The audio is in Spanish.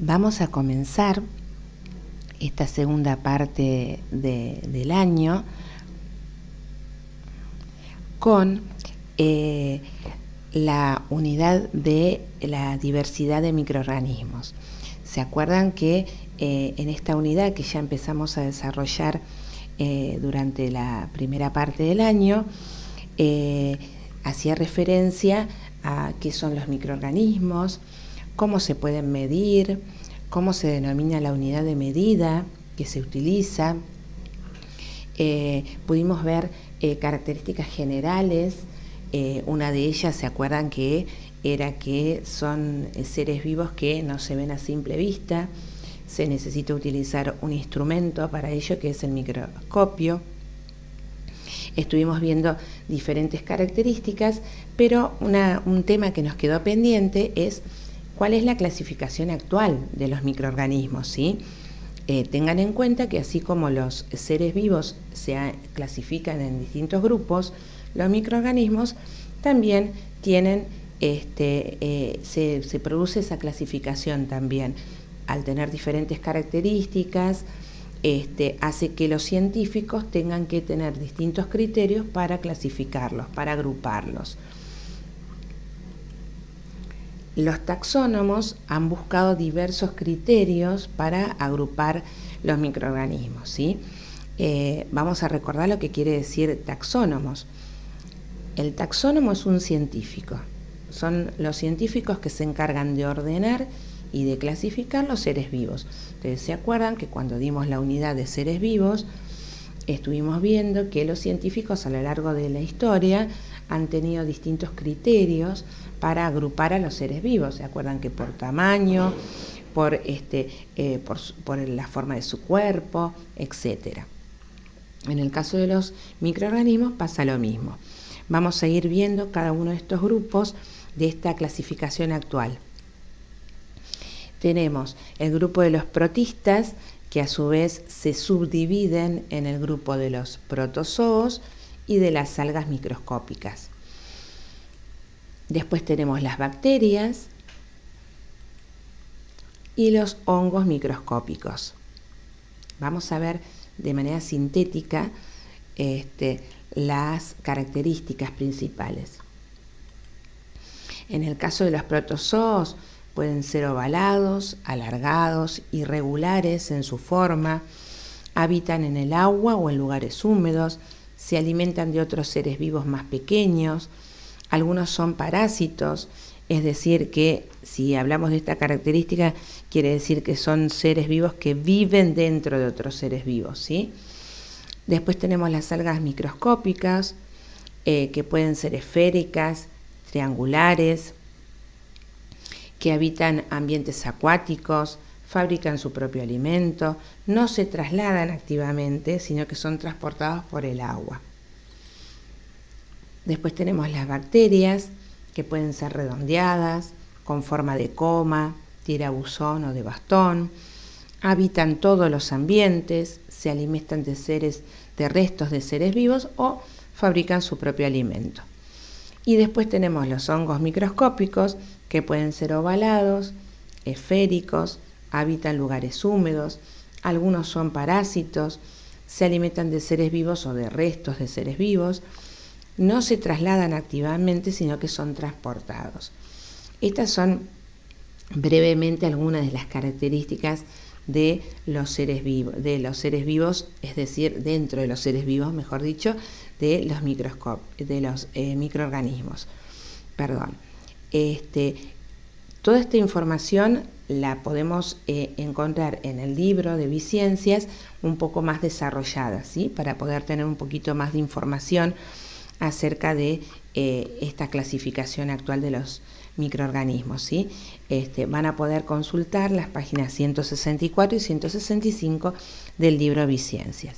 Vamos a comenzar esta segunda parte del año con la unidad de la diversidad de microorganismos. ¿Se acuerdan que en esta unidad que ya empezamos a desarrollar durante la primera parte del año, hacía referencia a qué son los microorganismos, cómo se pueden medir, cómo se denomina la unidad de medida que se utiliza? Pudimos ver características generales. Una de ellas, ¿se acuerdan que era que son seres vivos que no se ven a simple vista? Se necesita utilizar un instrumento para ello, que es el microscopio. Estuvimos viendo diferentes características, pero un tema que nos quedó pendiente es cuál es la clasificación actual de los microorganismos, ¿sí? Tengan en cuenta que así como los seres vivos se clasifican en distintos grupos, los microorganismos también tienen, se produce esa clasificación también. Al tener diferentes características, hace que los científicos tengan que tener distintos criterios para clasificarlos, para agruparlos. Los taxónomos han buscado diversos criterios para agrupar los microorganismos, ¿sí? Vamos a recordar lo que quiere decir taxónomos. El taxónomo es un científico. Son los científicos que se encargan de ordenar y de clasificar los seres vivos. Ustedes se acuerdan que cuando dimos la unidad de seres vivos, estuvimos viendo que los científicos a lo largo de la historia han tenido distintos criterios para agrupar a los seres vivos. ¿Se acuerdan que por tamaño, por la forma de su cuerpo, etcétera? En el caso de los microorganismos pasa lo mismo. Vamos a ir viendo cada uno de estos grupos de esta clasificación actual. Tenemos el grupo de los protistas, que a su vez se subdividen en el grupo de los protozoos y de las algas microscópicas. Después tenemos las bacterias y los hongos microscópicos. Vamos a ver de manera sintética las características principales. En el caso de los protozoos, pueden ser ovalados, alargados, irregulares en su forma, habitan en el agua o en lugares húmedos, se alimentan de otros seres vivos más pequeños. Algunos son parásitos, es decir, que si hablamos de esta característica, quiere decir que son seres vivos que viven dentro de otros seres vivos, ¿sí? Después tenemos las algas microscópicas, que pueden ser esféricas, triangulares, que habitan ambientes acuáticos, fabrican su propio alimento, no se trasladan activamente, sino que son transportados por el agua. Después tenemos las bacterias, que pueden ser redondeadas, con forma de coma, tirabuzón o de bastón. Habitan todos los ambientes, se alimentan de restos de seres vivos o fabrican su propio alimento. Y después tenemos los hongos microscópicos, que pueden ser ovalados, esféricos, habitan lugares húmedos, algunos son parásitos, se alimentan de seres vivos o de restos de seres vivos, no se trasladan activamente, sino que son transportados. Estas son brevemente algunas de las características de los seres vivos, es decir, dentro de los seres vivos, mejor dicho, de los microorganismos. Toda esta información la podemos encontrar en el libro de Biciencias un poco más desarrollada, ¿sí? Para poder tener un poquito más de información acerca de esta clasificación actual de los microorganismos, ¿sí? Van a poder consultar las páginas 164 y 165 del libro Biciencias.